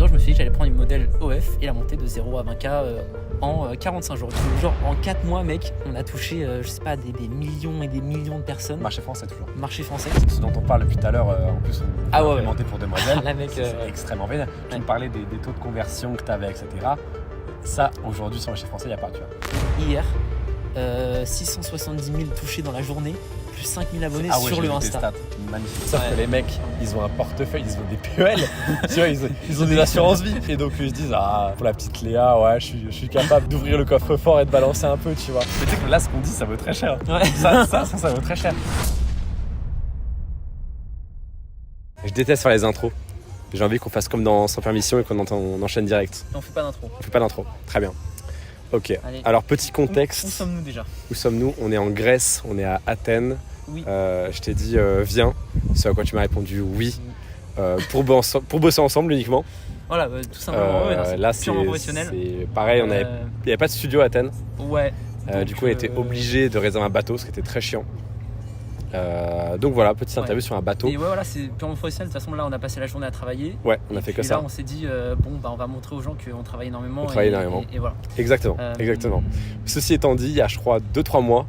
donc je me suis dit que j'allais prendre une modèle OF et la monter de 0 à 20K en 45 jours. Genre en 4 mois, mec, on a touché, je sais pas, des millions et des millions de personnes. Marché français toujours. Marché français. Ce dont on parle depuis tout à l'heure, en plus, on a implémenté pour Demoiselle. Là, mec, c'est extrêmement vénère. Tu me parlais des taux de conversion que tu avais, etc. Ça, aujourd'hui, sur le marché français, il n'y a pas, tu vois. Hier, 670 000 touchés dans la journée, plus 5 000 abonnés sur le Insta. Stats. Magnifique. Sauf que les mecs, ils ont un portefeuille, ils ont des PEL, tu vois, ils ont des assurances vie. Et donc ils se disent, pour la petite Léa, ouais, je suis capable d'ouvrir le coffre-fort et de balancer un peu, tu vois. Mais tu sais que là, ce qu'on dit, ça vaut très cher. Ouais. Ça vaut très cher. Je déteste faire les intros. J'ai envie qu'on fasse comme dans Sans Permission et qu'on enchaîne direct. On fait pas d'intro. On fait pas d'intro. Très bien. Ok. Allez. Alors, petit contexte. Où sommes-nous déjà ? Où sommes-nous ? On est en Grèce, on est à Athènes. Oui. Je t'ai dit viens, c'est à quoi tu m'as répondu oui, pour bosser ensemble uniquement. Voilà, tout simplement. Là purement professionnel. C'est pareil, il n'y avait pas de studio à Athènes. Ouais. Du coup on était obligé de réserver un bateau, ce qui était très chiant. Donc voilà, petite interview sur un bateau. Et ouais, voilà, c'est purement professionnel. De toute façon, là, on a passé la journée à travailler. Ouais, on a fait que ça. Et là, on s'est dit, on va montrer aux gens qu'on travaille énormément. On travaille énormément. Et voilà. Exactement. Ceci étant dit, il y a, je crois, 2-3 mois,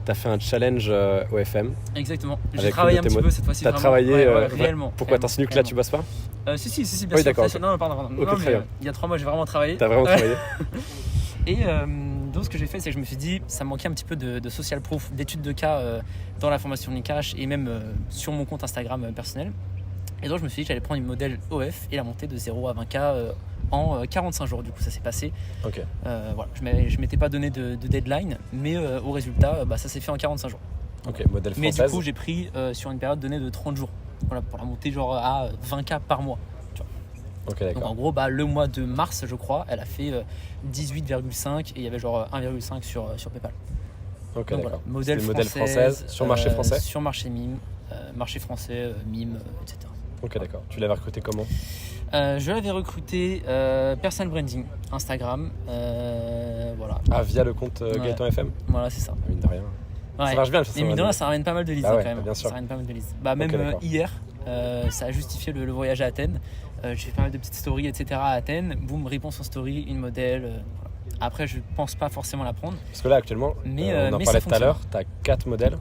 tu as fait un challenge OFM. Exactement. J'ai travaillé un petit peu cette fois-ci. Tu as travaillé réellement. Pourquoi t'insinues que là, tu bosses pas ? Si, bien sûr. D'accord. Non, pardon. Okay, très bien. Il y a 3 mois, j'ai vraiment travaillé. T'as vraiment travaillé. Et donc ce que j'ai fait, c'est que je me suis dit, ça me manquait un petit peu de social proof, d'études de cas dans la formation Nikash et même sur mon compte Instagram personnel. Et donc je me suis dit que j'allais prendre une modèle OF et la monter de 0 à 20K en 45 jours. Du coup, ça s'est passé. Ok. Voilà, je m'étais pas donné de deadline, mais au résultat, ça s'est fait en 45 jours. Ok, modèle française. Mais du coup, j'ai pris sur une période donnée de 30 jours. Voilà, pour la monter genre à 20K par mois. Ok, d'accord. Donc en gros, le mois de mars, je crois, elle a fait 18,5 et il y avait genre 1,5 sur PayPal. Ok, donc, d'accord. Voilà, modèle française sur marché français. Sur marché mime, marché français, mime, etc. Ok, d'accord. Tu l'avais recruté comment ? Je l'avais recruté personal branding, Instagram, voilà. Ah, via le compte Gaëtan FM ? Voilà, c'est ça. Mine de rien. Ouais. Ça marche bien, mais mine de rien, ça ramène pas mal de leads quand même. Bien sûr. Ça ramène pas mal de leads. Même hier, ça a justifié le voyage à Athènes. J'ai fait pas mal de petites stories, etc. à Athènes. Boum, réponse en story, une modèle. Voilà. Après, je pense pas forcément la prendre. Parce que là, actuellement, on en parlait tout à l'heure, tu as 4 modèles.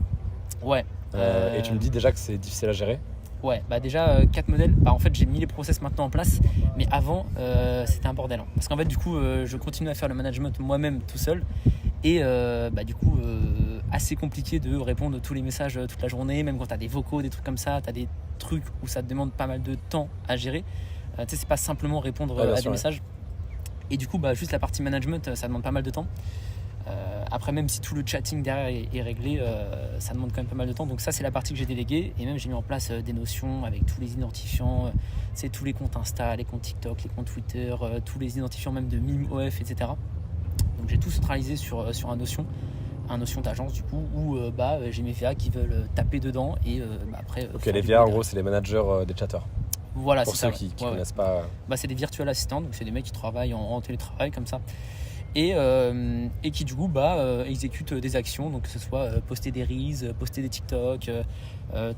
Ouais. Et tu me dis déjà que c'est difficile à gérer. Ouais, déjà 4 modèles. En fait, j'ai mis les process maintenant en place. Mais avant, c'était un bordel. Parce qu'en fait, du coup, je continue à faire le management moi-même tout seul. Et du coup, assez compliqué de répondre à tous les messages toute la journée. Même quand tu as des vocaux, des trucs comme ça, tu as des trucs où ça te demande pas mal de temps à gérer. Tu sais, c'est pas simplement répondre à des messages. Et du coup, juste la partie management, ça demande pas mal de temps. Après, même si tout le chatting derrière est réglé, ça demande quand même pas mal de temps. Donc ça, c'est la partie que j'ai déléguée. Et même, j'ai mis en place des notions avec tous les identifiants, tous les comptes Insta, les comptes TikTok, les comptes Twitter, tous les identifiants même de mime, OF, etc. Donc j'ai tout centralisé sur un Notion d'agence du coup où j'ai mes VA qui veulent taper dedans et après. Ok, les VA en gros c'est les managers des chatteurs. Voilà, pour c'est ceux ça. qui connaissent pas. C'est des virtual assistants, donc c'est des mecs qui travaillent en télétravail comme ça et qui du coup exécutent des actions, donc que ce soit poster des reels, poster des TikTok,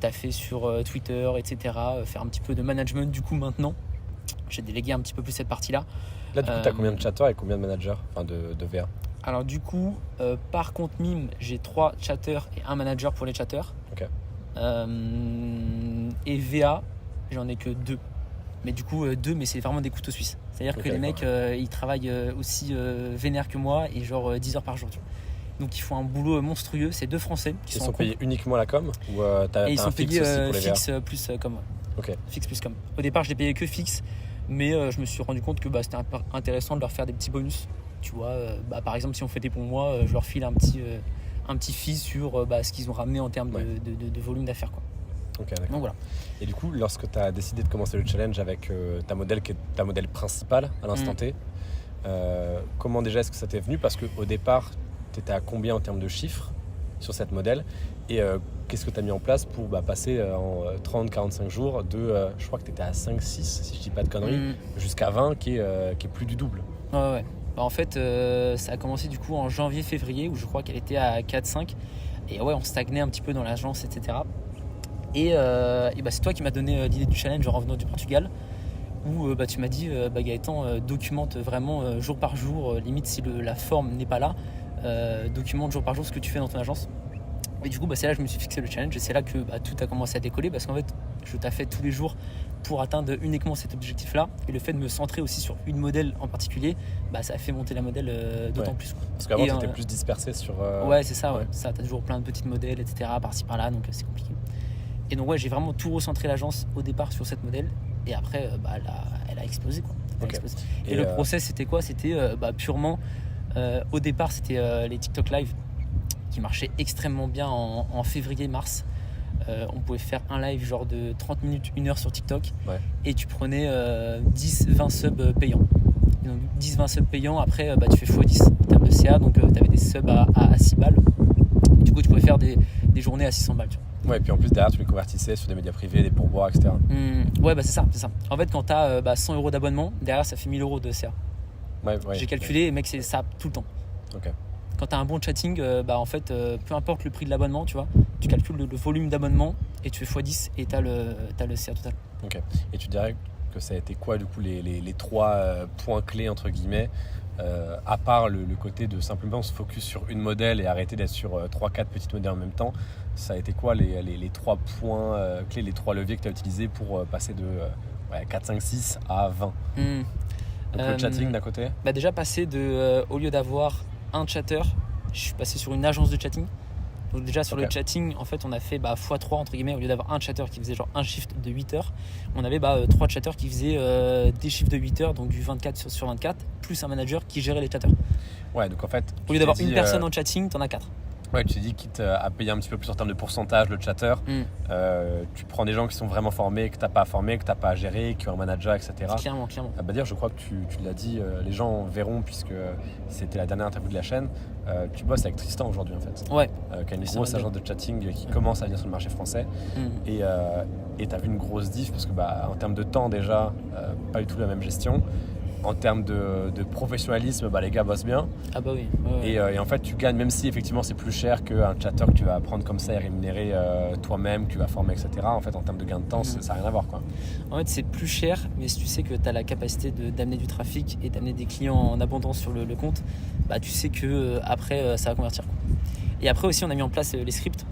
taffer sur Twitter, etc. Faire un petit peu de management du coup maintenant. J'ai délégué un petit peu plus cette partie-là. Là, du coup, tu as combien de chatteurs et combien de managers, enfin de VA ? Alors, du coup, par compte mime, j'ai 3 chatteurs et un manager pour les chatteurs. Ok. Et VA, j'en ai que 2. Mais du coup, 2, mais c'est vraiment des couteaux suisses. C'est-à-dire que les mecs, ils travaillent aussi vénère que moi et genre 10 heures par jour. Tu vois. Donc, ils font un boulot monstrueux. C'est 2 Français qui sont payés uniquement la com ou t'as ils un sont fixe payés aussi pour les VA ? fixe plus com. Ok. Fixe plus com. Au départ, je les payais que fixe. Mais je me suis rendu compte que c'était intéressant de leur faire des petits bonus. Tu vois, par exemple, si on fait des bons mois, je leur file un petit fee sur ce qu'ils ont ramené en termes de volume d'affaires. Quoi. Ok, d'accord. Donc voilà. Et du coup, lorsque tu as décidé de commencer le challenge avec ta modèle qui est ta modèle principale à l'instant T, comment déjà est-ce que ça t'est venu ? Parce qu'au départ, tu étais à combien en termes de chiffres sur cette modèle ? Et qu'est-ce que tu as mis en place pour passer en 30-45 jours de, je crois que tu étais à 5-6, si je dis pas de conneries, jusqu'à 20, qui est plus du double. Ouais. En fait, ça a commencé du coup en janvier-février, où je crois qu'elle était à 4-5. Et ouais, on stagnait un petit peu dans l'agence, etc. Et c'est toi qui m'as donné l'idée du challenge en revenant du Portugal. où tu m'as dit Gaëtan, documente vraiment jour par jour, limite si la forme n'est pas là, documente jour par jour ce que tu fais dans ton agence. Et du coup c'est là que je me suis fixé le challenge et c'est là que tout a commencé à décoller parce qu'en fait je taffais tous les jours pour atteindre uniquement cet objectif là et le fait de me centrer aussi sur une modèle en particulier, ça a fait monter la modèle d'autant plus quoi. Parce qu'avant tu étais plus dispersé sur... Ouais c'est ça, ça t'as toujours plein de petites modèles etc par-ci par-là donc c'est compliqué. Et donc j'ai vraiment tout recentré l'agence au départ sur cette modèle et après elle a explosé quoi. Explosé. Et le process c'était quoi? C'était purement au départ c'était les TikTok live qui marchaient extrêmement bien en février-mars. On pouvait faire un live genre de 30 minutes, 1 heure sur TikTok et tu prenais 10-20 subs payants. Et donc 10-20 subs payants, après tu fais x10 en termes de CA, donc tu avais des subs à 6 balles. Du coup tu pouvais faire des journées à 600 balles. Tu vois. Ouais, et puis en plus derrière tu les convertissais sur des médias privés, des pourboires, etc. C'est ça. En fait quand tu as 100 € d'abonnement, derrière ça fait 1000 € de CA. J'ai calculé et mec c'est ça tout le temps. Ok. Quand tu as un bon chatting, en fait, peu importe le prix de l'abonnement, tu vois, tu calcules le volume d'abonnement et tu fais x10 et tu as le CA total. Ok. Et tu dirais que ça a été quoi, du coup, les 3 points clés, entre guillemets, à part le côté de simplement se focus sur une modèle et arrêter d'être sur 3-4 petites modèles en même temps, ça a été quoi les 3 points clés, les 3 leviers que tu as utilisés pour passer de 4, 5, 6 à 20 Donc le chatting d'un côté déjà passer au lieu d'avoir un chatter, je suis passé sur une agence de chatting. Donc déjà sur le chatting, en fait on a fait x3 entre guillemets, au lieu d'avoir un chatter qui faisait genre un shift de 8 heures, on avait 3 chatters qui faisaient des shifts de 8 heures, donc du 24 sur 24, plus un manager qui gérait les chatters. Ouais, donc en fait... Au lieu d'avoir une personne en chatting, t'en as 4. Ouais, tu t'es dit quitte à payer un petit peu plus en termes de pourcentage le chatter, tu prends des gens qui sont vraiment formés, que t'as pas à former, que t'as pas à gérer, qui ont un manager, etc. Clairement. Dire, je crois que tu l'as dit, les gens verront puisque c'était la dernière interview de la chaîne. Tu bosses avec Tristan aujourd'hui en fait. Ouais. Qui a une grosse agence de chatting qui commence à venir sur le marché français. Et t'as vu une grosse diff parce que en termes de temps déjà, pas du tout la même gestion. En termes de professionnalisme, les gars bossent bien. Ah bah oui. Et en fait, tu gagnes, même si effectivement c'est plus cher qu'un chatter que tu vas prendre comme ça et rémunérer toi-même, que tu vas former, etc. En fait, en termes de gain de temps, ça n'a rien à voir, quoi. En fait, c'est plus cher, mais si tu sais que tu as la capacité d'amener du trafic et d'amener des clients en abondance sur le compte, tu sais que après ça va convertir, quoi. Et après aussi, on a mis en place les scripts.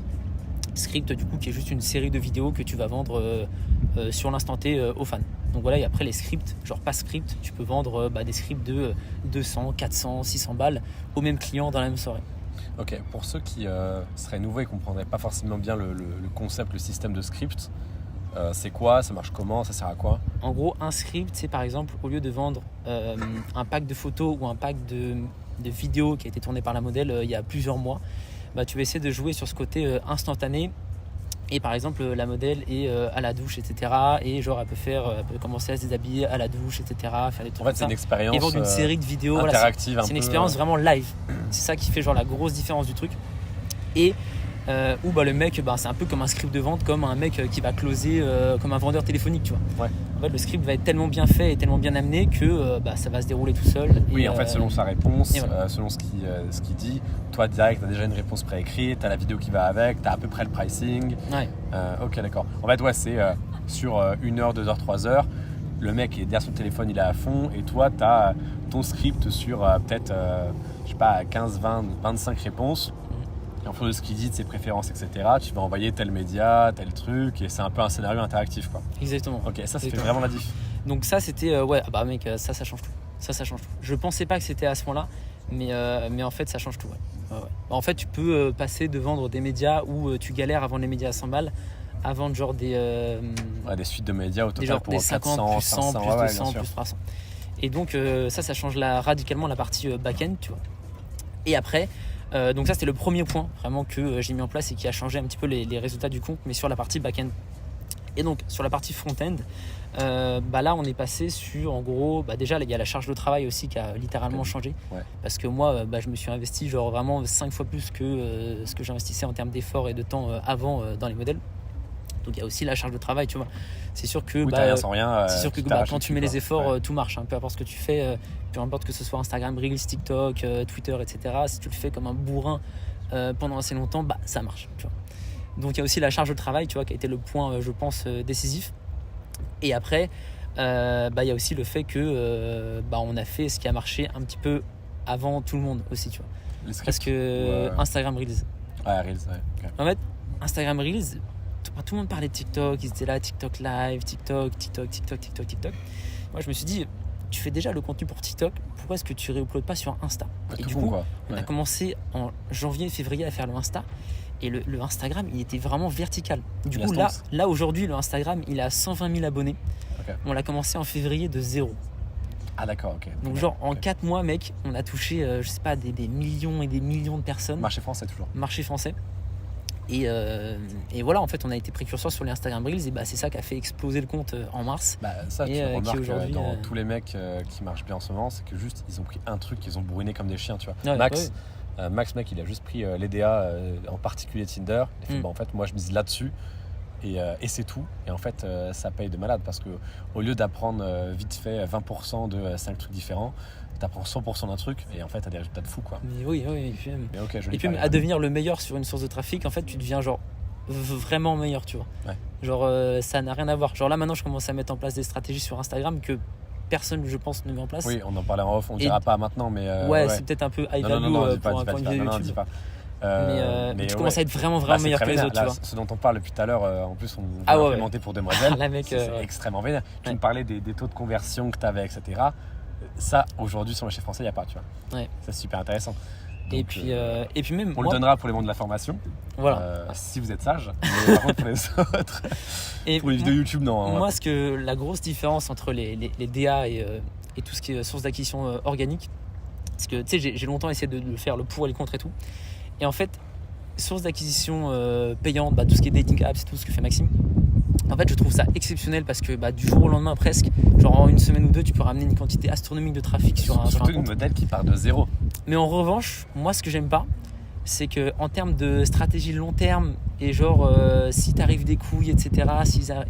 Script, du coup, qui est juste une série de vidéos que tu vas vendre sur l'instant T aux fans. Donc voilà, et après les scripts, genre pas script, tu peux vendre des scripts de 200, 400, 600 balles au même client dans la même soirée. Ok, pour ceux qui seraient nouveaux et ne comprendraient pas forcément bien le concept, le système de script, c'est quoi, ça marche comment, ça sert à quoi? En gros, un script, c'est par exemple, au lieu de vendre un pack de photos ou un pack de vidéos qui a été tourné par la modèle il y a plusieurs mois, tu vas essayer de jouer sur ce côté instantané. Et par exemple, la modèle est à la douche, etc. Et genre, elle peut commencer à se déshabiller à la douche, etc. Faire des trucs. En fait, c'est une expérience. Et vendre une série de vidéos interactive. C'est une expérience vraiment live. C'est ça qui fait genre la grosse différence du truc. Et où le mec, c'est un peu comme un script de vente, comme un mec qui va closer comme un vendeur téléphonique, tu vois. Ouais. En fait, le script va être tellement bien fait et tellement bien amené que ça va se dérouler tout seul. Oui, en fait, selon sa réponse, voilà. selon ce qu'il dit, toi, direct, tu as déjà une réponse préécrite, tu as la vidéo qui va avec, tu as à peu près le pricing. Ouais. Ok, d'accord. En fait, c'est sur 1 heure, 2 heures, 3 heures, le mec est derrière son téléphone, il est à fond, et toi, tu as ton script sur peut-être, 15, 20, 25 réponses. Et en fonction de ce qu'il dit, de ses préférences, etc., tu vas envoyer tel média, tel truc, et c'est un peu un scénario interactif, quoi. Exactement. Ok, ça fait vraiment la diff. Donc ça, c'était, mec, ça change tout. Ça change tout. Je pensais pas que c'était à ce point-là, mais en fait, ça change tout, ouais. En fait, tu peux passer de vendre des médias où tu galères à vendre les médias à 100 balles, à vendre genre des suites de médias au total pour des 50, 400, plus 100, 500, plus 200, plus 300. Et donc, ça change radicalement la partie back-end, tu vois. Et après... donc ça c'était le premier point vraiment que j'ai mis en place et qui a changé un petit peu les résultats du compte, mais sur la partie back-end. Et donc sur la partie front-end, là on est passé sur en gros, déjà il y a la charge de travail aussi qui a littéralement changé, parce que moi je me suis investi genre vraiment 5 fois plus que ce que j'investissais en termes d'efforts et de temps avant dans les modèles. Donc il y a aussi la charge de travail, tu vois. C'est sûr que, rien sans rien, c'est sûr que quand tu mets les efforts, tout marche, hein. Peu importe ce que tu fais, peu importe que ce soit Instagram, Reels, TikTok, Twitter, etc. Si tu le fais comme un bourrin pendant assez longtemps, ça marche, tu vois. Donc il y a aussi la charge de travail, tu vois, qui a été le point, je pense, décisif. Et après, il y a aussi le fait que on a fait ce qui a marché un petit peu avant tout le monde aussi, tu vois. Les scripts. Parce que Instagram Reels. Ouais, Reels, ouais. Ok. En fait, Instagram Reels, tout le monde parlait de TikTok, ils étaient là, TikTok Live, TikTok. Moi, je me suis dit, tu fais déjà le contenu pour TikTok, pourquoi est-ce que tu réuploades pas sur Insta? Et du coup, quoi. on a commencé en janvier, février à faire le Insta. Et le Instagram, il était vraiment vertical. Du coup, là aujourd'hui, le Instagram, il a 120 000 abonnés. Okay. On l'a commencé en février de 0. Ah d'accord, ok. Donc en 4 mois, mec, on a touché, je sais pas, des millions et des millions de personnes. Marché français toujours. Marché français. Et voilà, en fait, on a été précurseurs sur les Instagram Reels et c'est ça qui a fait exploser le compte en mars. Ça, tu remarques aujourd'hui, dans tous les mecs qui marchent bien en ce moment, c'est que juste, ils ont pris un truc, ils ont bourriné comme des chiens, tu vois. Ouais, Max, mec, il a juste pris l'EDA, en particulier Tinder. Il fait, en fait, moi, je mise là-dessus. Et c'est tout. Et en fait, ça paye de malade parce que au lieu d'apprendre vite fait 20% de 5 trucs différents, t'apprends 100% d'un truc et en fait, t'as des résultats de fou, quoi. Mais oui. Et puis à devenir le meilleur sur une source de trafic, en fait, tu deviens genre vraiment meilleur, tu vois. Ouais. Genre, ça n'a rien à voir. Genre là, maintenant, je commence à mettre en place des stratégies sur Instagram que personne, je pense, ne met en place. Oui, on en parlait en off, on dira pas maintenant, mais c'est peut-être un peu high value pour un point de vue YouTube. Dis pas. Mais tu commences à être vraiment meilleur que les autres, tu vois. Ce dont on parle depuis tout à l'heure, en plus on va implémenter pour Demoiselles. C'est extrêmement vénère. Tu me parlais des taux de conversion que tu avais, etc. Ça, aujourd'hui, sur le marché français, il n'y a pas, tu vois. Ouais. C'est super intéressant. Donc, et puis même on le donnera pour les mondes de la formation. Voilà. Si vous êtes sage. Mais par contre, pour les autres, pour les vidéos YouTube, non. Moi, la grosse différence entre les DA et tout ce qui est source d'acquisition organique, parce que tu sais, j'ai longtemps essayé de faire le pour et le contre et tout. Et en fait, source d'acquisition payante, tout ce qui est dating apps, tout ce que fait Maxime, en fait, je trouve ça exceptionnel parce que du jour au lendemain, presque, genre en une semaine ou deux, tu peux ramener une quantité astronomique de trafic sur un compte. Surtout un modèle qui part de zéro. Mais en revanche, moi, ce que j'aime pas, c'est qu'en termes de stratégie long terme, et genre, si t'arrives des couilles, etc.,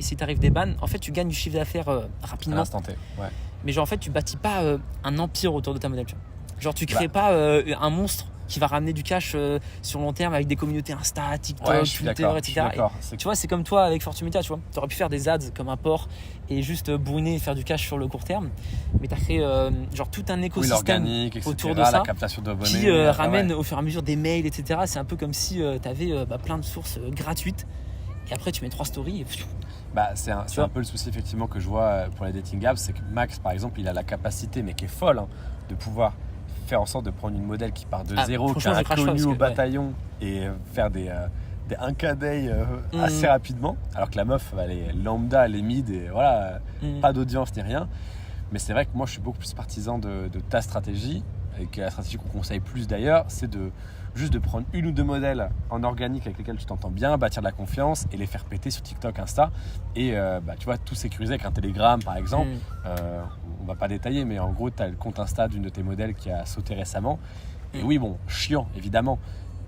si t'arrives des bans, en fait, tu gagnes du chiffre d'affaires rapidement. À l'instant T, ouais. Mais genre, en fait, tu bâtis pas un empire autour de ta modèle. Genre, tu crées pas un monstre qui va ramener du cash sur long terme avec des communautés Insta, TikTok, Twitter, etc. Et, tu vois, c'est comme toi avec Fortumedia, tu vois. Tu aurais pu faire des ads comme un porc et juste bourriner et faire du cash sur le court terme. Mais tu as créé genre tout un écosystème autour de ça, la captation d'abonnés, qui ramène au fur et à mesure des mails, etc. C'est un peu comme si tu avais plein de sources gratuites et après tu mets 3 stories et c'est un peu le souci effectivement que je vois pour les dating apps, c'est que Max par exemple il a la capacité, mais qui est folle, de pouvoir faire en sorte de prendre une modèle qui part de zéro, qui a inconnu au bataillon et faire des 1K day assez rapidement, alors que la meuf elle est lambda, elle est mid et voilà, pas d'audience ni rien. Mais c'est vrai que moi je suis beaucoup plus partisan de ta stratégie, et que la stratégie qu'on conseille plus d'ailleurs, c'est juste de prendre une ou deux modèles en organique avec lesquels tu t'entends bien, bâtir de la confiance et les faire péter sur TikTok, Insta et tu vois, tout sécuriser avec un Telegram par exemple. On va pas détailler, mais en gros tu as le compte Insta d'une de tes modèles qui a sauté récemment et oui, bon, chiant évidemment,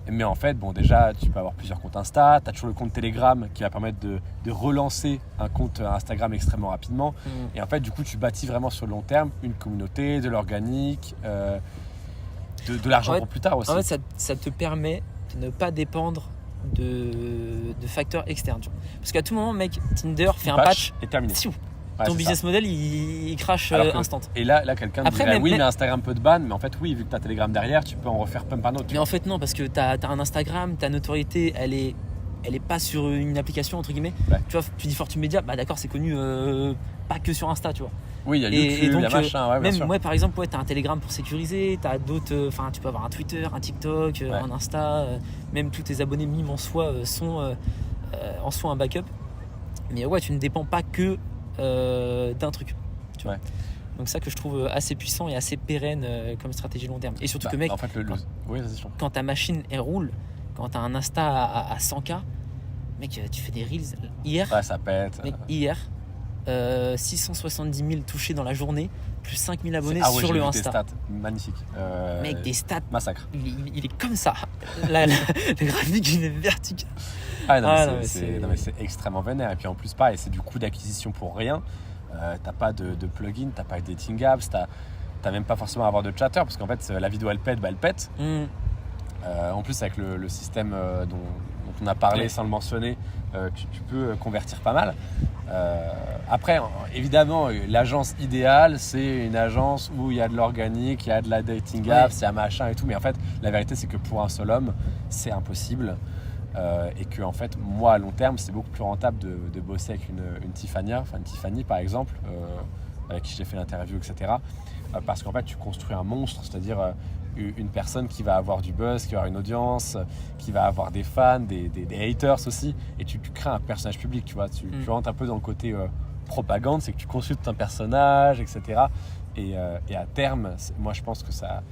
mais en fait déjà tu peux avoir plusieurs comptes Insta, tu as toujours le compte Telegram qui va permettre de relancer un compte Instagram extrêmement rapidement et en fait du coup tu bâtis vraiment sur le long terme une communauté, de l'organique, de l'argent pour plus tard aussi. En fait, ça te permet de ne pas dépendre de facteurs externes. Parce qu'à tout moment, mec, Tinder fait un patch et terminé. Ton business model, il crash instant. Et là quelqu'un dirait mais Instagram peut te ban, mais en fait oui, vu que tu as Telegram derrière, tu peux en refaire plein d'autres. Mais en fait non, parce que tu as un Instagram, ta notoriété, elle est pas sur une application entre guillemets. Tu vois, tu dis Fortumedia, d'accord, c'est connu pas que sur Insta, tu vois. Oui, il y a YouTube, il y a machin, bien sûr. Moi par exemple, t'as un Telegram pour sécuriser, t'as d'autres, tu peux avoir un Twitter, un TikTok, un Insta, même tous tes abonnés mimes en soi sont en soi un backup. Mais tu ne dépends pas que d'un truc, tu vois. Donc ça que je trouve assez puissant et assez pérenne comme stratégie long terme. Et surtout que mec, en fait, quand ta machine elle roule, quand t'as un Insta à 100K, mec, tu fais des reels. Hier, ça pète. Mec, hier, 670 000 touchés dans la journée, plus 5 000 abonnés sur le Insta. Des stats magnifiques. Mec, des stats. Massacre. Il est comme ça. Le graphique, il est vertical. C'est extrêmement vénère. Et puis en plus, pareil, c'est du coût d'acquisition pour rien. T'as pas de plugin, t'as pas de dating apps, t'as même pas forcément à avoir de chatter parce qu'en fait, la vidéo elle pète. En plus, avec le système dont on a parlé sans le mentionner, tu peux convertir pas mal. Après, évidemment, l'agence idéale, c'est une agence où il y a de l'organique, il y a de la dating app, il y a machin et tout. Mais en fait, la vérité, c'est que pour un seul homme, c'est impossible. Et que en fait, moi, à long terme, c'est beaucoup plus rentable de bosser avec une Tiffany, par exemple, avec qui j'ai fait l'interview, etc. Parce qu'en fait, tu construis un monstre, c'est-à-dire une personne qui va avoir du buzz, qui va avoir une audience, qui va avoir des fans, des haters aussi, et tu crées un personnage public, tu vois. Tu rentres un peu dans le côté propagande, c'est que tu construis tout un personnage, etc. Et à terme, moi, je pense que ça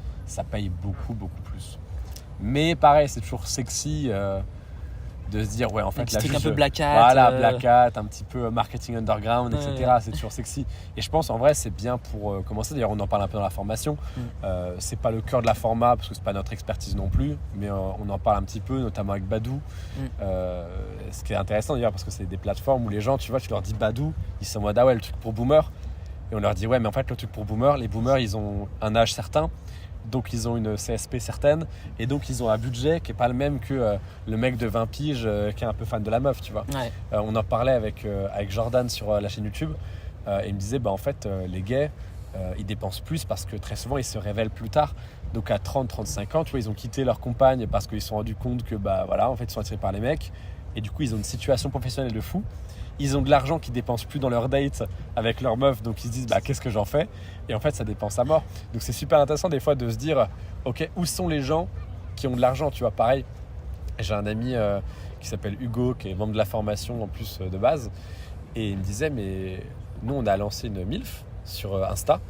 paye beaucoup, beaucoup plus. Mais pareil, c'est toujours sexy de se dire, ouais, en fait, un truc un peu black hat. Voilà, black hat, un petit peu marketing underground, etc. C'est toujours sexy. Et je pense, en vrai, c'est bien pour commencer. D'ailleurs, on en parle un peu dans la formation. C'est pas le cœur de la format, parce que c'est pas notre expertise non plus, mais on en parle un petit peu, notamment avec Badoo. Ce qui est intéressant, d'ailleurs, parce que c'est des plateformes où les gens, tu vois, tu leur dis Badoo, ils sont en mode, ah ouais, le truc pour boomer. Et on leur dit, ouais, mais en fait, le truc pour boomer, les boomers, ils ont un âge certain. Donc ils ont une CSP certaine et donc ils ont un budget qui n'est pas le même que le mec de 20 piges qui est un peu fan de la meuf, tu vois. On en parlait avec Jordan sur la chaîne YouTube et il me disait en fait les gays ils dépensent plus parce que très souvent ils se révèlent plus tard. Donc à 30-35 ans, tu vois, ils ont quitté leur compagne parce qu'ils se sont rendus compte que voilà, en fait ils sont attirés par les mecs et du coup ils ont une situation professionnelle de fou. Ils ont de l'argent qu'ils dépensent plus dans leur date avec leur meuf, donc ils se disent qu'est-ce que j'en fais? Et en fait ça dépense à mort. Donc c'est super intéressant des fois de se dire ok, où sont les gens qui ont de l'argent, tu vois. Pareil, j'ai un ami qui s'appelle Hugo, qui est membre de la formation en plus de base, et il me disait mais nous on a lancé une MILF sur Insta.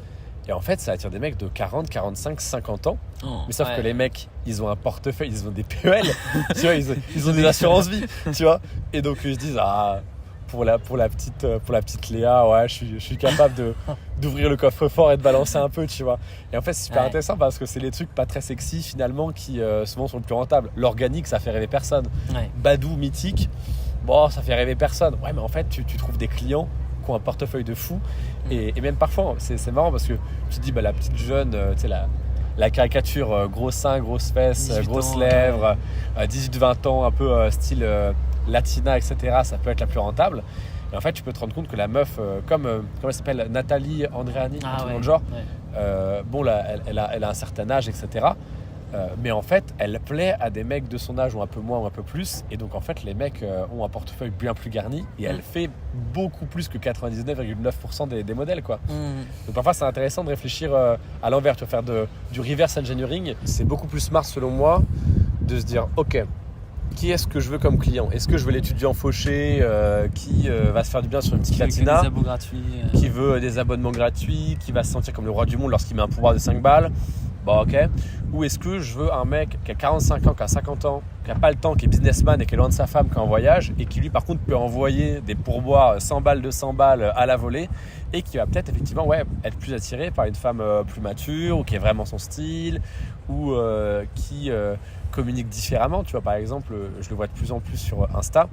Et en fait, ça attire des mecs de 40, 45, 50 ans. Mais sauf que les mecs, ils ont un portefeuille, ils ont des PEL, tu vois, ils ont des assurances vie, tu vois. Et donc ils se disent pour la petite Léa, ouais, je suis capable d'ouvrir le coffre-fort et de balancer un peu, tu vois. Et en fait, c'est super intéressant parce que c'est les trucs pas très sexy finalement qui souvent sont le plus rentables. L'organique, ça fait rêver personne. Badoo, mythique, ça fait rêver personne. Ouais, mais en fait, tu trouves des clients qui ont un portefeuille de fou. Et même parfois, c'est marrant parce que tu te dis, la petite jeune, tu sais, la caricature, gros seins, grosses fesses, grosses lèvres, 18-20 ans, un peu style latina, etc., ça peut être la plus rentable. Et en fait, tu peux te rendre compte que la meuf, comme elle s'appelle, Nathalie Andréani, dans le genre, elle a un certain âge, etc., mais en fait, elle plaît à des mecs de son âge ou un peu moins ou un peu plus. Et donc, en fait, les mecs ont un portefeuille bien plus garni et elle fait beaucoup plus que 99,9% des modèles, quoi. Donc, parfois, c'est intéressant de réfléchir à l'envers. Tu vas faire du reverse engineering. C'est beaucoup plus smart, selon moi, de se dire, OK, qui est-ce que je veux comme client? Est-ce que je veux l'étudiant fauché qui va se faire du bien sur une petite latina, qui veut des abonnements gratuits, qui va se sentir comme le roi du monde lorsqu'il met un pourboire de 5 balles? Ok. Ou est-ce que je veux un mec qui a 45 ans, qui a 50 ans, qui n'a pas le temps, qui est businessman et qui est loin de sa femme, qui est en voyage et qui lui par contre peut envoyer des pourboires 100 balles, 200 balles à la volée et qui va peut-être effectivement être plus attiré par une femme plus mature ou qui est vraiment son style ou qui communique différemment. Tu vois, par exemple, je le vois de plus en plus sur Insta.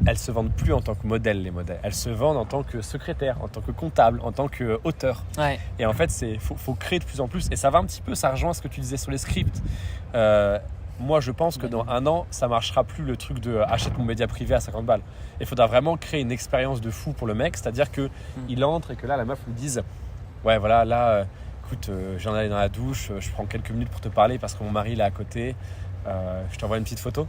Elles se vendent plus en tant que modèle, les modèles. Elles se vendent en tant que secrétaire, en tant que comptable, en tant qu'auteur. Et en fait, faut créer de plus en plus. Et ça va un petit peu, ça rejoint ce que tu disais sur les scripts. Moi, je pense que dans un an, ça marchera plus le truc de achète mon média privé à 50 balles. Il faudra vraiment créer une expérience de fou pour le mec. C'est-à-dire qu'il entre et que là, la meuf lui dise ouais, voilà, là, écoute, j'en allais dans la douche, je prends quelques minutes pour te parler parce que mon mari est là à côté. Je t'envoie une petite photo.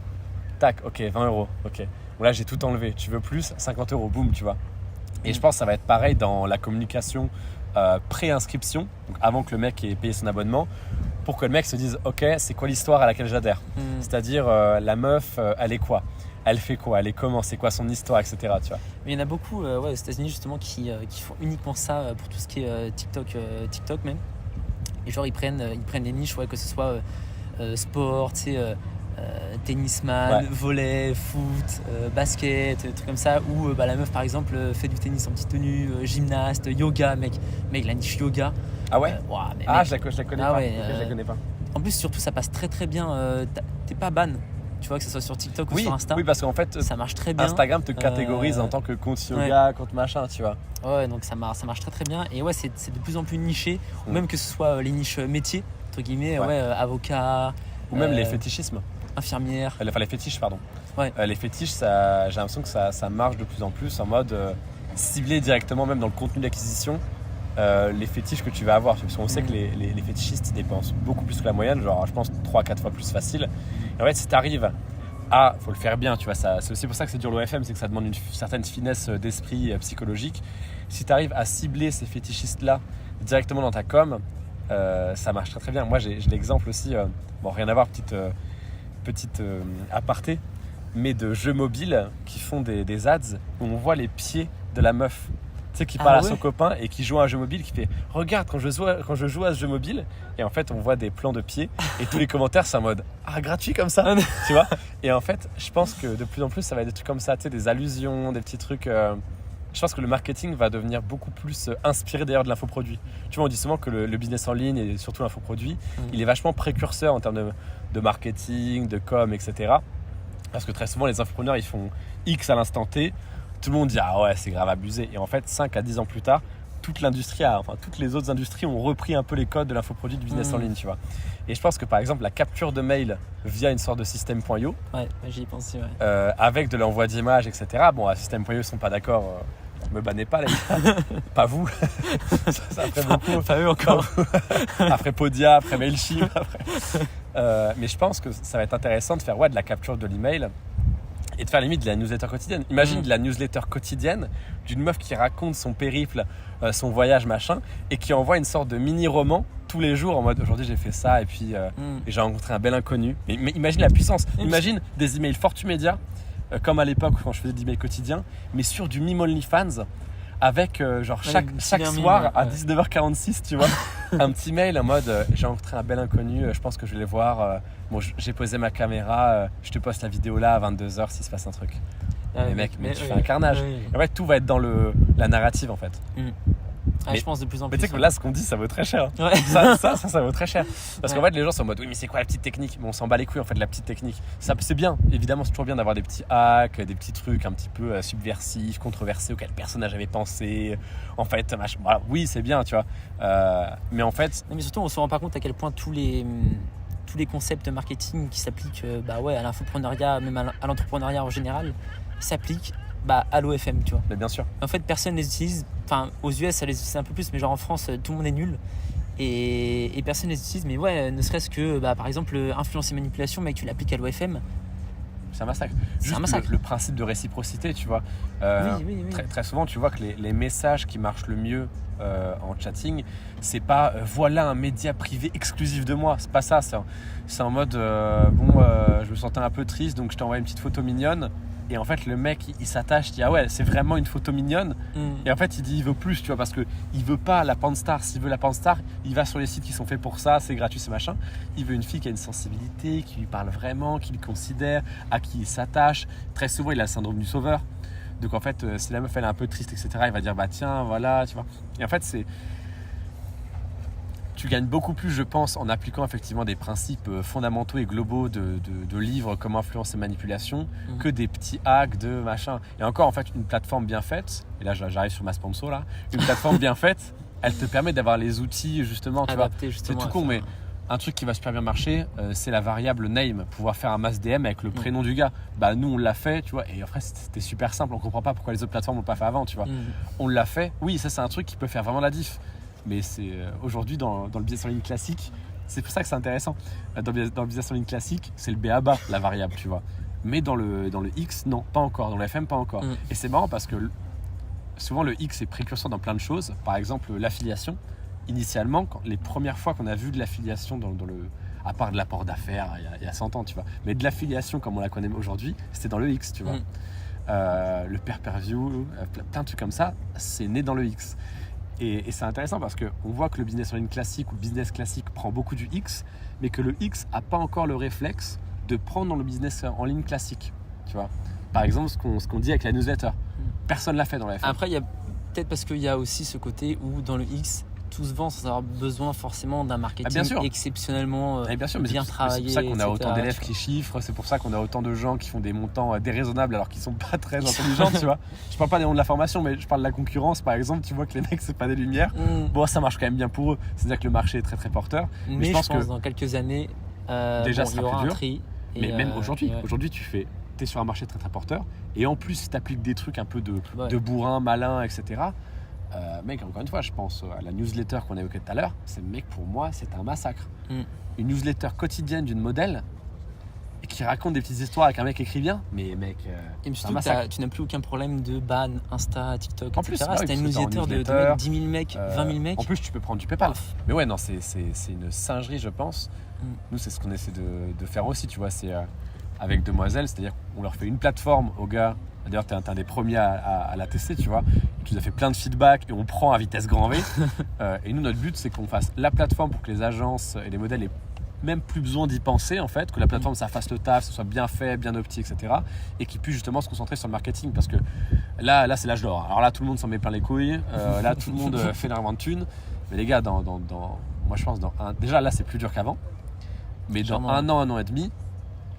Tac, ok, 20 €. Ok. Bon, là, j'ai tout enlevé. Tu veux plus? 50 €, boum, tu vois. Et je pense que ça va être pareil dans la communication pré-inscription, donc avant que le mec ait payé son abonnement, pour que le mec se dise ok, c'est quoi l'histoire à laquelle j'adhère? C'est-à-dire, la meuf, elle est quoi? Elle fait quoi? Elle est comment? C'est quoi son histoire, etc. Tu vois. Mais il y en a beaucoup aux États-Unis justement qui font uniquement ça pour tout ce qui est TikTok même. Et genre, ils prennent des niches, que ce soit sport, tu sais. Tennisman, volley, foot, basket, trucs comme ça, où la meuf par exemple fait du tennis en petite tenue, gymnaste, yoga, mec la niche yoga. Ah ouais? Je la connais pas. Je la connais pas. En plus surtout ça passe très très bien, t'es pas ban, tu vois, que ce soit sur TikTok ou sur Insta. Oui, parce qu'en fait ça marche très bien. Instagram te catégorise en tant que compte yoga, compte machin, tu vois. Ouais, donc ça marche très très bien et c'est de plus en plus niché, ou même que ce soit les niches métiers entre guillemets, avocat ou même les fétichismes. Infirmière. Enfin, les fétiches, pardon. Ouais. Les fétiches, j'ai l'impression que ça marche de plus en plus en mode ciblé directement, même dans le contenu d'acquisition, les fétiches que tu vas avoir. Parce qu'on sait que les fétichistes, ils dépensent beaucoup plus que la moyenne, genre je pense 3-4 fois plus facile. Et en fait, si tu arrives faut le faire bien, tu vois, c'est aussi pour ça que c'est dur l'OFM, c'est que ça demande une certaine finesse d'esprit psychologique. Si tu arrives à cibler ces fétichistes-là directement dans ta com, ça marche très très bien. Moi, j'ai l'exemple aussi, bon, rien à voir, petite aparté, mais de jeux mobiles qui font des ads où on voit les pieds de la meuf. Tu sais, qui parle à son copain et qui joue à un jeu mobile, qui fait « Regarde, quand je joue à ce jeu mobile », et en fait, on voit des plans de pieds et tous les commentaires, c'est en mode « Ah, gratuit comme ça !» Tu vois. Et en fait, je pense que de plus en plus, ça va être des trucs comme ça, tu sais, des allusions, des petits trucs... Je pense que le marketing va devenir beaucoup plus inspiré d'ailleurs de l'infoproduit. Tu vois, on dit souvent que le business en ligne et surtout l'infoproduit, il est vachement précurseur en termes de marketing, de com, etc. Parce que très souvent, les infopreneurs, ils font X à l'instant T. Tout le monde dit « Ah ouais, c'est grave abusé ». Et en fait, 5 à 10 ans plus tard, toutes les autres industries ont repris un peu les codes de l'infoproduit du business en ligne, tu vois. Et je pense que par exemple, la capture de mail via une sorte de système.io, j'y ai pensé, avec de l'envoi d'images, etc. Bon, à système.io, ils ne sont pas d'accord. Me bannez pas, les gars. Pas vous. ça après beaucoup. Pas eux encore. Après Podia, après Mailchimp. Mais je pense que ça va être intéressant de faire de la capture de l'email et de faire limite de la newsletter quotidienne. Imagine de la newsletter quotidienne d'une meuf qui raconte son périple, son voyage, machin, et qui envoie une sorte de mini-roman tous les jours en mode aujourd'hui j'ai fait ça et puis et j'ai rencontré un bel inconnu. Mais imagine la puissance. Imagine des emails Fortumedia, comme à l'époque quand je faisais des emails quotidiens, mais sur du mime OnlyFans. Avec chaque soir à 19h46, tu vois, un petit mail en mode j'ai rencontré un bel inconnu, je pense que je vais le voir. Bon, j'ai posé ma caméra, je te poste la vidéo là à 22h s'il se passe un truc. Mais mec, tu fais un carnage. En fait, tout va être dans la narrative en fait. Je pense de plus en plus. Mais tu sais que là, ce qu'on dit, ça vaut très cher. Ouais. Ça vaut très cher. Parce qu'en fait, les gens sont en mode oui, mais c'est quoi la petite technique? Mais on s'en bat les couilles en fait, la petite technique. Ça, c'est bien, évidemment, c'est toujours bien d'avoir des petits hacks, des petits trucs un petit peu subversifs, controversés auxquels personne n'a jamais pensé. En fait, voilà, oui, c'est bien, tu vois. Mais en fait. Non, mais surtout, on se rend pas compte à quel point tous les concepts de marketing qui s'appliquent à l'infopreneuriat, même à l'entrepreneuriat en général, s'appliquent à l'OFM, tu vois. Mais bien sûr. En fait, personne les utilise. Enfin, aux US, ça les utilise un peu plus, mais genre en France, tout le monde est nul. Et personne les utilise. Mais ouais, ne serait-ce que, par exemple, influence et manipulation, mec, tu l'appliques à l'OFM. C'est un massacre. C'est un massacre. Le principe de réciprocité, tu vois. Oui. Très souvent, tu vois que les messages qui marchent le mieux en chatting, c'est pas voilà un média privé exclusif de moi. C'est pas ça. C'est en mode je me sentais un peu triste, donc je t'ai envoyé une petite photo mignonne. Et en fait, le mec, il s'attache, il dit ah ouais, c'est vraiment une photo mignonne. Et en fait, il dit il veut plus, tu vois, parce que il veut pas la Panstar. S'il veut la Panstar, il va sur les sites qui sont faits pour ça, c'est gratuit, c'est machin. Il veut une fille qui a une sensibilité, qui lui parle vraiment, qui le considère, à qui il s'attache. Très souvent, il a le syndrome du sauveur. Donc en fait, si la meuf elle est un peu triste, etc., il va dire bah tiens, voilà, tu vois. Et en fait, tu gagnes beaucoup plus, je pense, en appliquant effectivement des principes fondamentaux et globaux de livres comme Influence et Manipulation que des petits hacks de machin. Et encore, en fait, une plateforme bien faite, et là j'arrive sur ma sponsor là, une plateforme bien faite, elle te permet d'avoir les outils justement, tu vois. C'est tout con, mais un truc qui va super bien marcher, c'est la variable name, pouvoir faire un mass DM avec le prénom du gars. Bah nous on l'a fait, tu vois, et après c'était super simple, on comprend pas pourquoi les autres plateformes l'ont pas fait avant, tu vois. On l'a fait, oui, ça c'est un truc qui peut faire vraiment la diff. Mais c'est aujourd'hui dans le business en ligne classique, c'est pour ça que c'est intéressant. Dans le business en ligne classique, c'est le B.A.-ba, la variable, tu vois. Mais dans le X, non, pas encore. Dans le FM, pas encore. Et c'est marrant parce que souvent le X est précurseur dans plein de choses. Par exemple, l'affiliation. Initialement, les premières fois qu'on a vu de l'affiliation à part de l'apport d'affaires il y a 100 ans, tu vois. Mais de l'affiliation comme on la connaît aujourd'hui, c'était dans le X, tu vois. Le pay-per-view, plein de trucs comme ça, c'est né dans le X. Et c'est intéressant parce qu'on voit que le business en ligne classique ou le business classique prend beaucoup du X, mais que le X n'a pas encore le réflexe de prendre dans le business en ligne classique. Tu vois. Par exemple, ce qu'on dit avec la newsletter. Personne ne l'a fait dans la FM. Après, il y a peut-être parce qu'il y a aussi ce côté où dans le X, tout se vend sans avoir besoin forcément d'un marketing exceptionnellement bien travaillé. C'est pour ça qu'on a autant d'élèves qui chiffrent, c'est pour ça qu'on a autant de gens qui font des montants déraisonnables alors qu'ils sont pas très intelligents, tu vois. Je parle pas des noms de la formation, mais je parle de la concurrence, par exemple. Tu vois que les mecs, c'est pas des lumières. Bon, ça marche quand même bien pour eux. C'est-à-dire que le marché est très très porteur. Mais je pense que dans quelques années, déjà, il y aura un tri. Mais même aujourd'hui, tu fais tu es sur un marché très très porteur. Et en plus, si tu appliques des trucs un peu de bourrin, malin, etc. Mec, encore une fois, je pense à la newsletter qu'on a évoquée tout à l'heure. Pour moi, c'est un massacre. Une newsletter quotidienne d'une modèle et qui raconte des petites histoires avec un mec écrit bien. Mais mec, et surtout que tu n'as plus aucun problème de ban, Insta, TikTok, en plus, etc. C'était une newsletter de 10 000 mecs, 20 000 mecs. En plus, tu peux prendre du PayPal. Mais ouais, non, c'est une singerie, je pense. Nous, c'est ce qu'on essaie de faire aussi, tu vois. C'est avec Demoiselle, c'est-à-dire qu'on leur fait une plateforme aux gars. D'ailleurs, tu es un des premiers à la tester, tu vois. Tu nous as fait plein de feedback et on prend à vitesse grand V. Et nous, notre but, c'est qu'on fasse la plateforme pour que les agences et les modèles aient même plus besoin d'y penser, en fait, que la plateforme, ça fasse le taf, que ce soit bien fait, bien opti, etc. Et qu'ils puissent justement se concentrer sur le marketing. Parce que là c'est l'âge d'or. Alors là, tout le monde s'en met plein les couilles. Là, tout le monde fait énormément de thunes. Mais les gars, moi, je pense, déjà, là, c'est plus dur qu'avant. Mais dans un an et demi,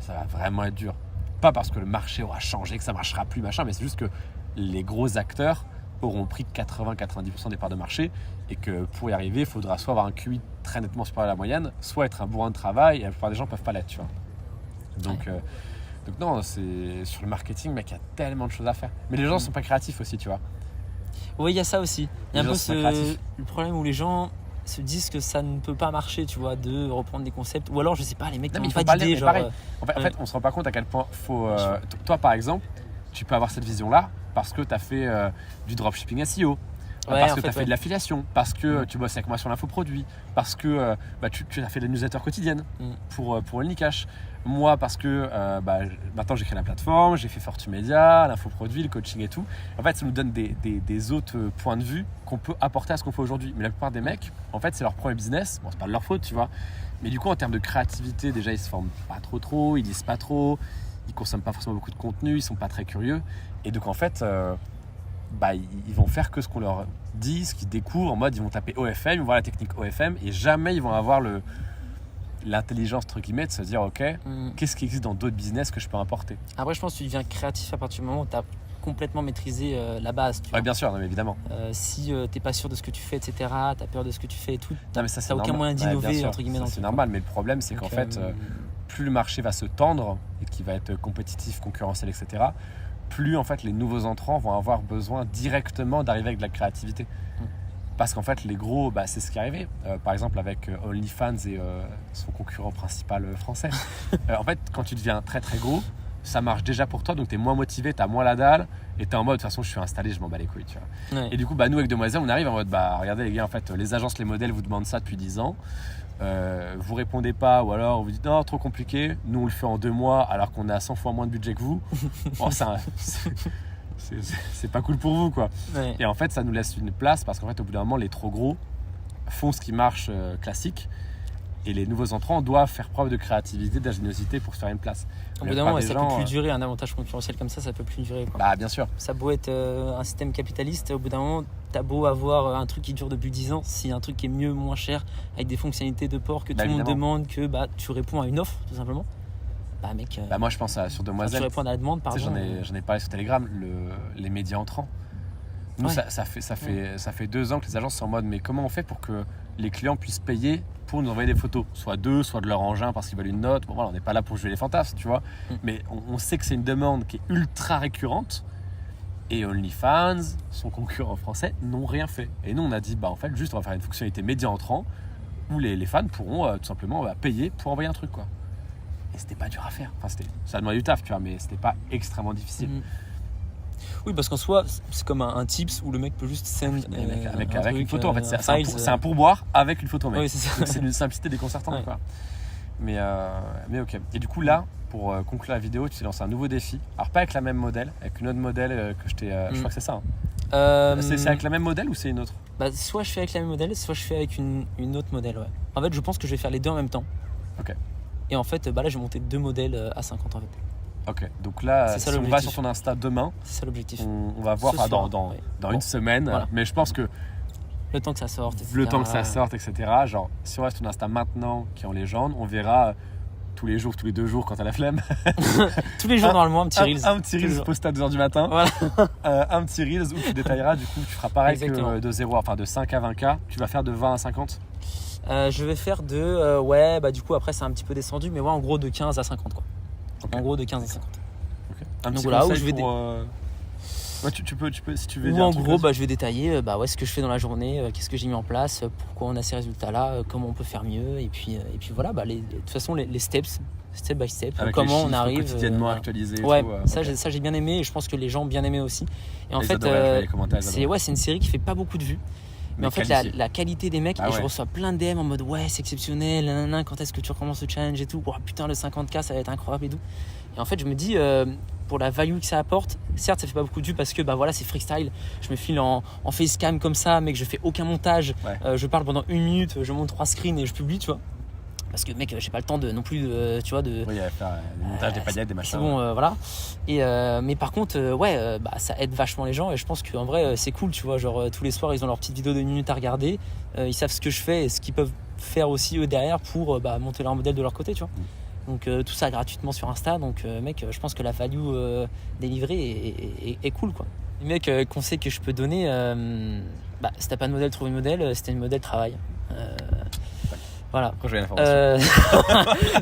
ça va vraiment être dur. Pas parce que le marché aura changé, que ça marchera plus, machin, mais c'est juste que les gros acteurs auront pris 80-90% des parts de marché et que pour y arriver, il faudra soit avoir un QI très nettement supérieur à la moyenne, soit être un bourrin de travail et la plupart des gens ne peuvent pas l'être, tu vois. Donc non, c'est sur le marketing, mec, il y a tellement de choses à faire. Mais les gens ne sont pas créatifs aussi, tu vois. Oui, il y a ça aussi. Il y a un peu le problème où les gens se disent que ça ne peut pas marcher, tu vois, de reprendre des concepts. Ou alors, je sais pas, les mecs n'ont pas d'idée. Genre, en fait, on se rend pas compte à quel point faut. Toi, par exemple, tu peux avoir cette vision-là parce que tu as fait du dropshipping SEO. Parce que tu as fait de l'affiliation, parce que tu bosses avec moi sur l'infoproduit, parce que tu as fait des newsletters quotidiennes pour OnlyCash. Moi, parce que maintenant j'ai créé la plateforme, j'ai fait Fortu Media, l'infoproduit, le coaching et tout. En fait, ça nous donne des autres points de vue qu'on peut apporter à ce qu'on fait aujourd'hui. Mais la plupart des mecs, en fait, c'est leur premier business. Bon, c'est pas de leur faute, tu vois. Mais du coup, en termes de créativité, déjà, ils se forment pas trop, ils lisent pas trop, ils consomment pas forcément beaucoup de contenu, ils sont pas très curieux. Et donc, en fait, ils vont faire que ce qu'on leur dit, ce qu'ils découvrent. En mode, ils vont taper OFM, ils vont voir la technique OFM et jamais ils vont avoir l'intelligence entre guillemets de se dire ok, qu'est-ce qui existe dans d'autres business que je peux importer. Après, je pense que tu deviens créatif à partir du moment où tu as complètement maîtrisé la base. Ouais, bien sûr, non, mais évidemment. Si t'es pas sûr de ce que tu fais, etc., t'as peur de ce que tu fais et tout, non, mais ça, t'as aucun moyen d'innover, entre guillemets. C'est normal, mais le problème, c'est qu'en fait, plus le marché va se tendre et qu'il va être compétitif, concurrentiel, etc., plus en fait les nouveaux entrants vont avoir besoin directement d'arriver avec de la créativité. Parce qu'en fait, les gros, c'est ce qui est arrivé. Par exemple, avec OnlyFans et son concurrent principal français. En fait, quand tu deviens très très gros, ça marche déjà pour toi, donc tu es moins motivé, tu as moins la dalle, et tu es en mode, de toute façon, je suis installé, je m'en bats les couilles. Tu vois. Ouais. Et du coup, nous, avec Demoiselle, on arrive en mode, regardez les gars, en fait, les agences, les modèles vous demandent ça depuis 10 ans. Vous répondez pas, ou alors vous dites non, trop compliqué. Nous, on le fait en 2 mois, alors qu'on a 100 fois moins de budget que vous. Bon, c'est pas cool pour vous, quoi. Ouais. Et en fait, ça nous laisse une place parce qu'en fait, au bout d'un moment, les trop gros font ce qui marche classique et les nouveaux entrants doivent faire preuve de créativité, d'ingéniosité pour se faire une place. Au bout d'un moment, ça peut plus durer. Un avantage concurrentiel comme ça peut plus durer, quoi. Bien sûr. Ça a beau être un système capitaliste, au bout d'un moment, t'as beau avoir un truc qui dure depuis 10 ans, si un truc qui est mieux, moins cher, avec des fonctionnalités de port que tout le monde demande, que tu réponds à une offre, tout simplement. Mec, moi je pense sur Demoiselle. Tu réponds à la demande, pardon. J'en ai parlé sur Telegram, les médias entrants. Nous, ça fait 2 ans que les agences sont en mode, mais comment on fait pour que les clients puissent payer pour nous envoyer des photos, soit d'eux, soit de leur engin parce qu'ils veulent une note. Bon, voilà, on n'est pas là pour jouer les fantasmes, tu vois. Mais on sait que c'est une demande qui est ultra récurrente. Et OnlyFans, son concurrent français, n'ont rien fait. Et nous, on a dit, en fait, juste on va faire une fonctionnalité média entrant où les fans pourront tout simplement payer pour envoyer un truc, quoi. Et c'était pas dur à faire. Enfin, ça demandait du taf, tu vois, mais c'était pas extrêmement difficile. Oui, parce qu'en soi, c'est comme un tips où le mec peut juste send avec une photo. En fait, c'est un pourboire avec une photo, mec. Oui, c'est ça. Donc c'est une simplicité déconcertante, quoi. Mais ok. Et du coup, là, pour conclure la vidéo, tu t'es lancé un nouveau défi. Alors, pas avec la même modèle, avec une autre modèle que je t'ai. Je crois que c'est ça. C'est avec la même modèle ou c'est une autre ? Soit je fais avec la même modèle, soit je fais avec une autre modèle, ouais. En fait, je pense que je vais faire les deux en même temps. Ok. Et en fait, là, je vais monter 2 modèles à 50 en fait. Ok, donc là, si on va sur ton Insta demain, c'est ça l'objectif. On va voir dans une semaine, voilà. Mais je pense que le temps que ça sorte, etc. Genre, si on reste sur ton Insta maintenant, qui est en légende, on verra tous les 2 jours quand t'as la flemme. Tous les jours normalement, un petit Reels. Un petit Reels posté à 2h du matin. Voilà. Un petit Reels où tu détailleras, du coup, tu feras pareil. Exactement. Que de 0, enfin de 5 à 20K. Tu vas faire de 20 à 50 je vais faire du coup après c'est un petit peu descendu, mais en gros de 15 à 50 quoi. Okay. En gros de 15 à 50. Ok. Un Donc petit voilà, où conseil je vais pour, ouais, tu peux, si tu veux Ou dire un en truc gros, là-dessus. je vais détailler ce que je fais dans la journée, qu'est-ce que j'ai mis en place, pourquoi on a ces résultats-là, comment on peut faire mieux. Et puis voilà, de toute façon, les steps, step by step, Avec comment les on chiffres arrive. quotidiennement Voilà. actualisés et Ouais, tout. ça, Ok. ça j'ai bien aimé et je pense que les gens ont bien aimé aussi. Et en Ils fait, adoraient, je voyais les commentaires, ils c'est adoraient. une série qui fait pas beaucoup de vues. Mais en fait, la qualité des mecs, Ah et ouais. je reçois plein de DM en mode ouais, c'est exceptionnel, nanana, quand est-ce que tu recommences le challenge et tout. Oh, putain, le 50K, ça va être incroyable et tout. Et en fait, je me dis, pour la value que ça apporte, certes, ça fait pas beaucoup de vues parce que voilà, c'est freestyle. Je me file en facecam comme ça, mec, je fais aucun montage. Ouais. Je parle pendant 1 minute, je monte 3 screens et je publie, tu vois. Parce que mec, j'ai pas le temps de non plus, tu vois, de. Oui, il y avait faire des montages, des paillettes, des machins. C'est bon, voilà. Et mais par contre, ça aide vachement les gens et je pense qu'en vrai, c'est cool, tu vois. Genre tous les soirs, ils ont leur petite vidéo de 1 minute à regarder. Ils savent ce que je fais et ce qu'ils peuvent faire aussi eux derrière pour monter leur modèle de leur côté, tu vois. Donc tout ça gratuitement sur Insta. Donc mec, je pense que la value délivrée est cool, quoi. Les mecs, conseils que je peux donner, si t'as pas de modèle, trouve un modèle. Si t'as un modèle, travaille. Voilà. Quand je vais l'information.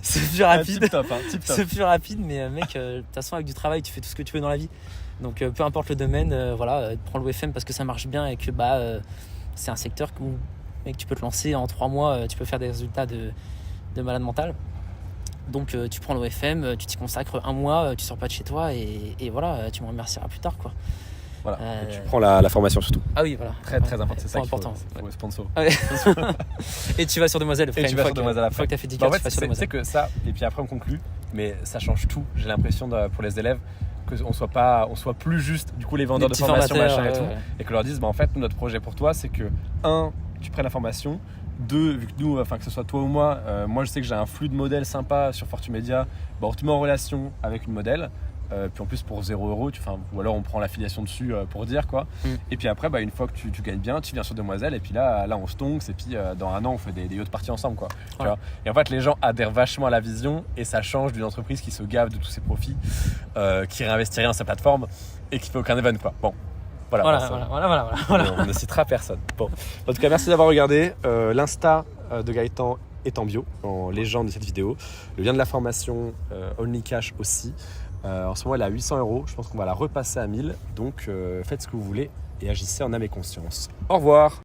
C'est plus rapide. Tip top, hein, tip top. C'est plus rapide, mais mec, de toute façon, avec du travail, tu fais tout ce que tu veux dans la vie. Donc, peu importe le domaine, prends l'OFM parce que ça marche bien et que c'est un secteur où mec, tu peux te lancer en 3 mois, tu peux faire des résultats de malade mental. Donc, tu prends l'OFM, tu t'y consacres 1 mois, tu sors pas de chez toi et voilà, tu me remercieras plus tard, quoi. Voilà. Et tu prends la formation surtout. Ah oui, voilà. Très très important, c'est ça qu'il faut, important. faut sponsor. Ouais. Et tu vas sur Demoiselle. Et tu vas sur Demoiselle Une fois que tu as fait 10 cas, en fait, tu vas sur c'est Demoiselle. que ça, et puis après on conclut, mais ça change tout. J'ai l'impression pour les élèves qu'on soit plus juste du coup les vendeurs Les de petits formation machin et formateurs, tout, et que leur disent en fait notre projet pour toi c'est que 1 tu prennes la formation, 2 vu que nous que ce soit toi ou moi, moi je sais que j'ai un flux de modèles sympa sur Fortumedia, on te met en relation avec une modèle. Puis en plus pour 0€, ou alors on prend l'affiliation dessus pour dire quoi. Et puis après une fois que tu gagnes bien, tu viens sur Demoiselle et puis là on se tonks et puis dans 1 an on fait des yachts parties ensemble quoi. Tu vois. Et en fait les gens adhèrent vachement à la vision et ça change d'une entreprise qui se gave de tous ses profits, qui réinvestit rien dans sa plateforme et qui fait aucun event quoi. Bon. Voilà. On ne citera personne. Bon. En tout cas merci d'avoir regardé. L'Insta de Gaëtan est en bio, en légende de cette vidéo. Le lien de la formation Only Cash aussi. En ce moment elle est à 800€, je pense qu'on va la repasser à 1000, donc faites ce que vous voulez et agissez en âme et conscience. Au revoir.